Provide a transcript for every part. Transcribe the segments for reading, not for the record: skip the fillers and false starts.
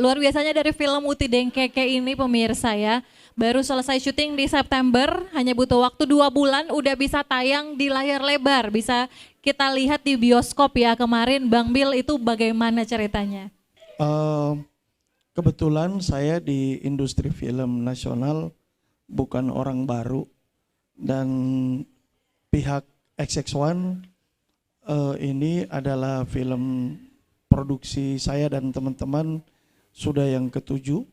luar biasanya dari film Uti Dengkeke ini pemirsa ya. Baru selesai syuting di September, hanya butuh waktu 2 bulan udah bisa tayang di layar lebar. Bisa kita lihat di bioskop ya kemarin. Bang Bil, itu bagaimana ceritanya? Eh, Kebetulan saya di industri film nasional bukan orang baru, dan pihak XX1 ini adalah film produksi saya dan teman-teman sudah yang ketujuh.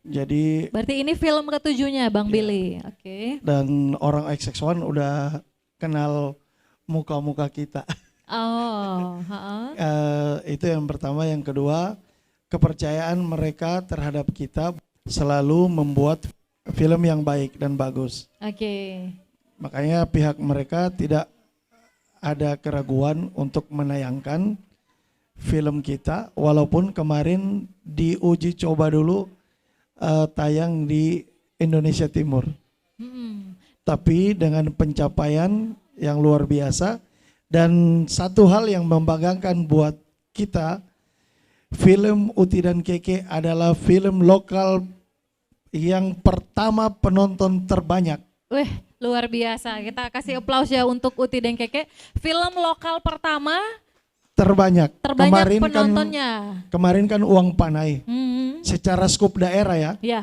Jadi Berarti ini film ketujuhnya Bang Billy. Oke. dan orang XX1 udah kenal muka-muka kita. Oh, heeh. Itu yang pertama. Yang kedua, kepercayaan mereka terhadap kita selalu membuat film yang baik dan bagus. Oke. Makanya pihak mereka tidak ada keraguan untuk menayangkan film kita, walaupun kemarin diuji coba dulu tayang di Indonesia Timur. Tapi dengan pencapaian yang luar biasa, dan satu hal yang membanggakan buat kita, film Uti dan Keke adalah film lokal yang pertama penonton terbanyak. Wih, luar biasa. Kita kasih aplaus ya untuk Uti Dengkeke. Film lokal pertama Terbanyak. terbanyak penontonnya. Kemarin kan Uang Panai. Hmm, Secara skup daerah ya. ya.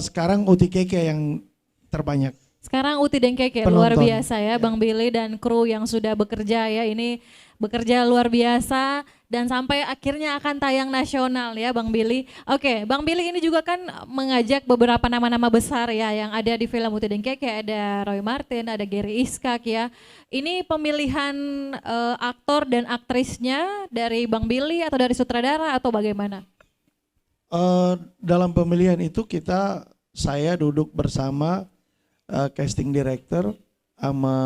Sekarang Uti Keke yang terbanyak. Sekarang Uti Dengkeke Penonton. luar biasa ya Bang Billy dan kru yang sudah bekerja ya. Ini bekerja luar biasa dan sampai akhirnya akan tayang nasional ya Bang Billy. Oke, Bang Billy ini juga kan mengajak beberapa nama-nama besar ya yang ada di film Uti Dengkeke. Ada Roy Marten, ada Gary Iskak ya. Ini pemilihan aktor dan aktrisnya dari Bang Billy atau dari sutradara atau bagaimana? Dalam pemilihan itu saya duduk bersama casting director sama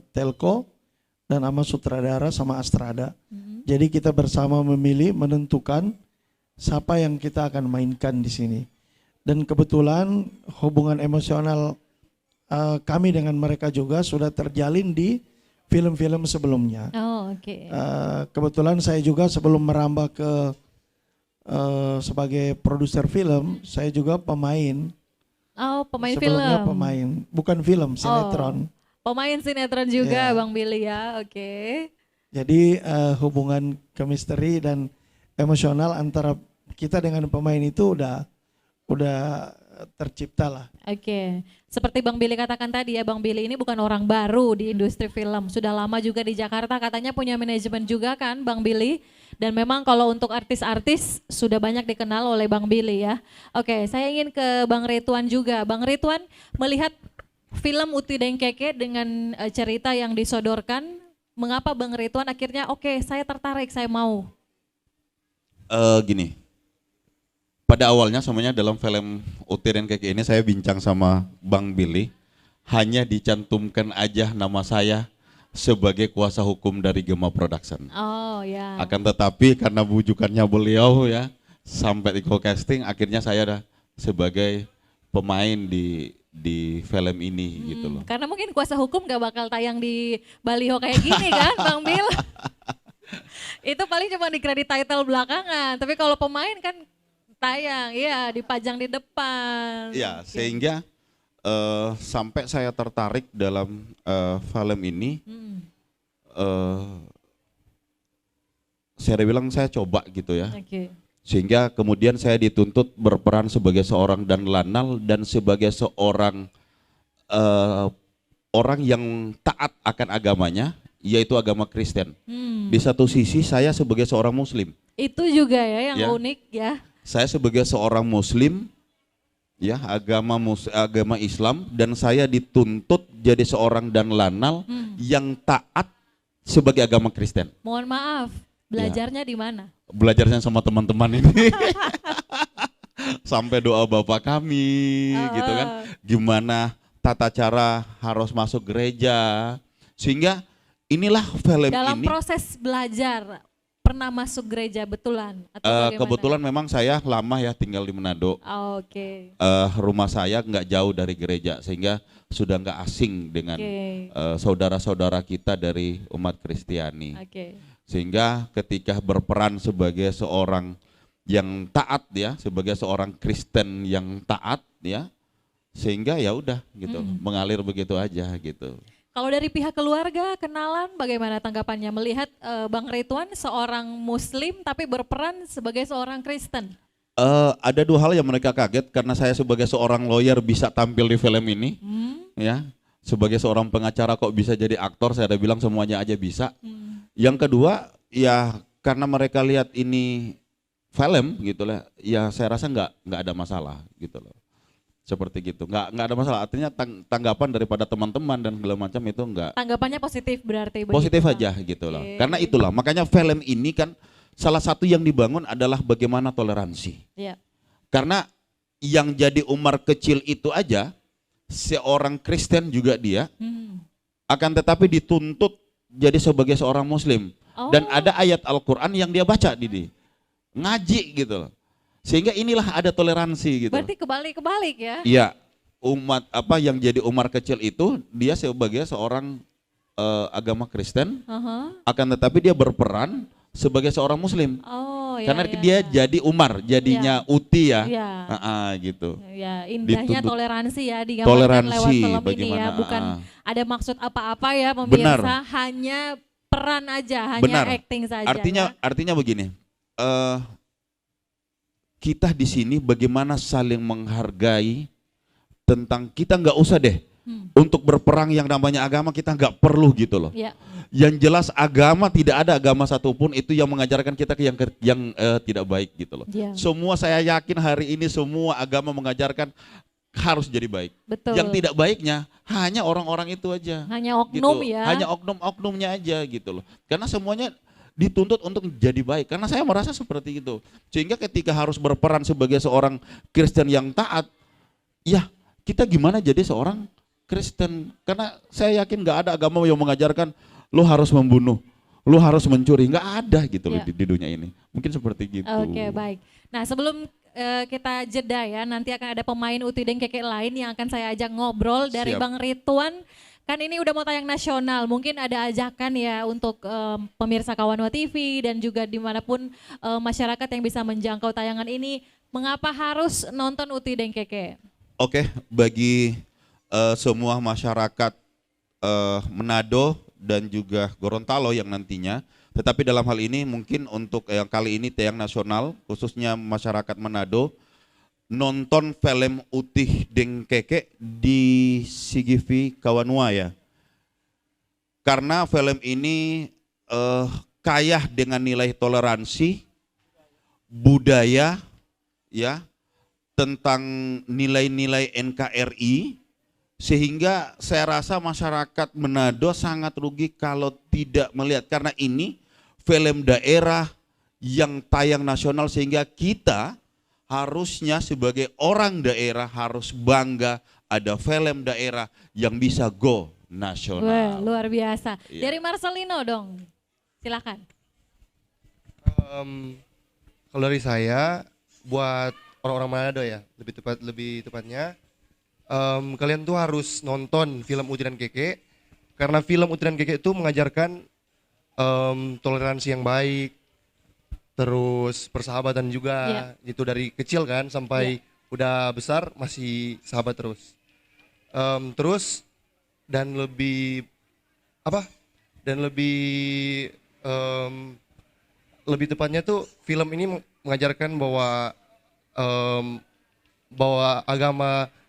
Telco dan sama sutradara sama Astrada. Jadi kita bersama memilih, menentukan siapa yang kita akan mainkan di sini. Dan kebetulan hubungan emosional kami dengan mereka juga sudah terjalin di film-film sebelumnya. Oh, oke. Kebetulan saya juga sebelum merambah ke sebagai produser film, saya juga pemain. Oh, pemain Sebelumnya film. pemain, bukan film, sinetron. Pemain sinetron juga Ya. Bang Billy ya, oke. Jadi hubungan chemistry dan emosional antara kita dengan pemain itu udah tercipta lah. Oke, seperti Bang Billy katakan tadi ya, Bang Billy ini bukan orang baru di industri film. Sudah lama juga di Jakarta, katanya punya manajemen juga kan Bang Billy. Dan memang kalau untuk artis-artis sudah banyak dikenal oleh Bang Billy ya. Oke, saya ingin ke Bang Ridwan juga. Bang Ridwan melihat film Uti Dengkeke dengan cerita yang disodorkan, mengapa Bang Ridwan akhirnya oke, saya tertarik, saya mau. Gini, pada awalnya semuanya dalam film Uti dan Keke ini saya bincang sama Bang Billy, hanya dicantumkan aja nama saya sebagai kuasa hukum dari Gema Production. Oh ya. Akan tetapi karena bujukannya beliau ya, sampai di casting akhirnya saya ada sebagai pemain di film ini gitu loh. Karena mungkin kuasa hukum gak bakal tayang di baliho kayak gini kan Bang Bil. Itu paling cuma di kredit title belakangan. Tapi kalau pemain kan tayang, iya dipajang di depan. Ya, Oke. sehingga sampai saya tertarik dalam film ini, saya bilang saya coba gitu ya. Oke. Sehingga kemudian saya dituntut berperan sebagai seorang dan lanal dan sebagai seorang orang yang taat akan agamanya, yaitu agama Kristen. Di satu sisi saya sebagai seorang Muslim. Itu juga ya yang Ya. unik ya. Saya sebagai seorang Muslim, ya agama Islam, dan saya dituntut jadi seorang dan lanal yang taat sebagai agama Kristen. Mohon maaf, belajarnya di mana? Belajarnya sama teman-teman ini. Sampai doa Bapak kami gitu kan. Gimana tata cara harus masuk gereja. Sehingga inilah film Dalam ini. proses belajar pernah masuk gereja betulan atau bagaimana? Kebetulan memang saya lama ya tinggal di Manado. Oke. Rumah saya nggak jauh dari gereja sehingga sudah nggak asing dengan Oke. saudara-saudara kita dari umat Kristiani. Oke. Sehingga ketika berperan sebagai seorang yang taat ya, sebagai seorang Kristen yang taat ya, sehingga ya udah gitu, mengalir begitu aja gitu. Kalau dari pihak keluarga, kenalan, bagaimana tanggapannya melihat Bang Ridwan seorang Muslim tapi berperan sebagai seorang Kristen? Ada dua hal yang mereka kaget karena saya sebagai seorang lawyer bisa tampil di film ini, ya. Sebagai seorang pengacara kok bisa jadi aktor? Saya ada bilang semuanya aja bisa. Yang kedua, ya karena mereka lihat ini film gitu lah, ya saya rasa nggak ada masalah gitu loh. Seperti gitu, nggak ada masalah. Artinya tanggapan daripada teman-teman dan segala macam itu nggak. Tanggapannya positif berarti. Positif begitu, aja Bang? gitu loh. Oke. Karena itulah, makanya film ini kan salah satu yang dibangun adalah bagaimana toleransi. Iya. Karena yang jadi Umar kecil itu aja, seorang Kristen juga dia, akan tetapi dituntut jadi sebagai seorang Muslim. Oh. Dan ada ayat Al-Quran yang dia baca, Didi. Ngaji gitu loh. Sehingga inilah ada toleransi gitu. Berarti kebalik ya? Iya, umat apa yang jadi Umar kecil itu dia sebagai seorang agama Kristen, akan tetapi dia berperan sebagai seorang Muslim. Oh, ya, Karena ya, dia ya. jadi Umar, jadinya Uti ya, Iya. gitu. Ya, indahnya Dituntut. toleransi ya digambarkan Toleransi lewat film ini ya, bagaimana, bukan ada maksud apa-apa ya Benar. pemirsa, hanya peran aja, hanya Benar. acting saja. Artinya begini, kita di sini bagaimana saling menghargai tentang kita nggak usah deh untuk berperang yang namanya agama, kita nggak perlu gitu loh. Ya. Yang jelas agama, tidak ada agama satupun itu yang mengajarkan kita yang tidak baik gitu loh. Ya. Semua saya yakin hari ini semua agama mengajarkan harus jadi baik. Betul. Yang tidak baiknya hanya orang-orang itu aja. Hanya oknum gitu. ya. Hanya oknum-oknumnya aja gitu loh. Karena semuanya dituntut untuk jadi baik. Karena saya merasa seperti itu. Sehingga ketika harus berperan sebagai seorang Kristen yang taat, ya kita gimana jadi seorang Kristen? Karena saya yakin nggak ada agama yang mengajarkan lo harus membunuh, lo harus mencuri, nggak ada gitu loh Ya. di dunia ini. Mungkin seperti gitu. Oke, baik. Nah, sebelum kita jeda ya, nanti akan ada pemain Uti dan Keke lain yang akan saya ajak ngobrol dari Siap. Bang Ridwan. Kan ini udah mau tayang nasional, mungkin ada ajakan ya untuk pemirsa Kawanwa TV dan juga dimanapun masyarakat yang bisa menjangkau tayangan ini, mengapa harus nonton Uti dan Keke? Oke, bagi semua masyarakat Manado dan juga Gorontalo yang nantinya, tetapi dalam hal ini mungkin untuk yang kali ini tayang nasional, khususnya masyarakat Manado, nonton film Utih Deng Keke di CGV Kawanwa ya. Karena film ini kaya dengan nilai toleransi, budaya ya, tentang nilai-nilai NKRI, sehingga saya rasa masyarakat Manado sangat rugi kalau tidak melihat, karena ini film daerah yang tayang nasional, sehingga kita harusnya sebagai orang daerah harus bangga ada film daerah yang bisa go nasional. Wah, luar biasa. Iya. Dari Marcelino dong, silakan. Kalau dari saya, buat orang-orang Manado ya, lebih tepatnya, kalian tuh harus nonton film Uti dan Keke, karena film Uti dan Keke itu mengajarkan toleransi yang baik, terus persahabatan juga, gitu dari kecil kan sampai udah besar masih sahabat terus. Terus dan lebih lebih tepatnya tuh film ini mengajarkan bahwa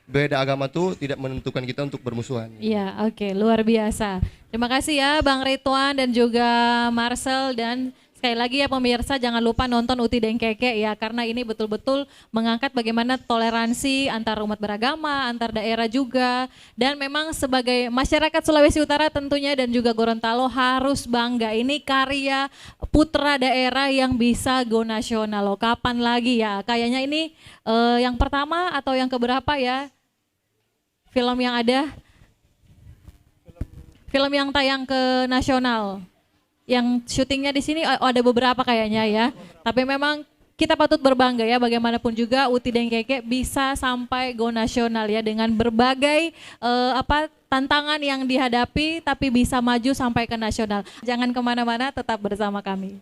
beda agama tuh tidak menentukan kita untuk bermusuhan. Iya, oke, luar biasa. Terima kasih ya Bang Ridwan dan juga Marcel, dan sekali lagi ya pemirsa, jangan lupa nonton Uti dan Keke ya, karena ini betul-betul mengangkat bagaimana toleransi antar umat beragama, antar daerah juga, dan memang sebagai masyarakat Sulawesi Utara tentunya dan juga Gorontalo harus bangga, ini karya putra daerah yang bisa go nasional loh. Kapan lagi ya? Kayaknya ini yang pertama atau yang keberapa ya film yang ada? Film yang tayang ke nasional. Yang syutingnya di sini ada beberapa kayaknya ya. Tapi memang kita patut berbangga ya, bagaimanapun juga Uti dan Keke bisa sampai go nasional ya, dengan berbagai tantangan yang dihadapi tapi bisa maju sampai ke nasional. Jangan kemana-mana, tetap bersama kami.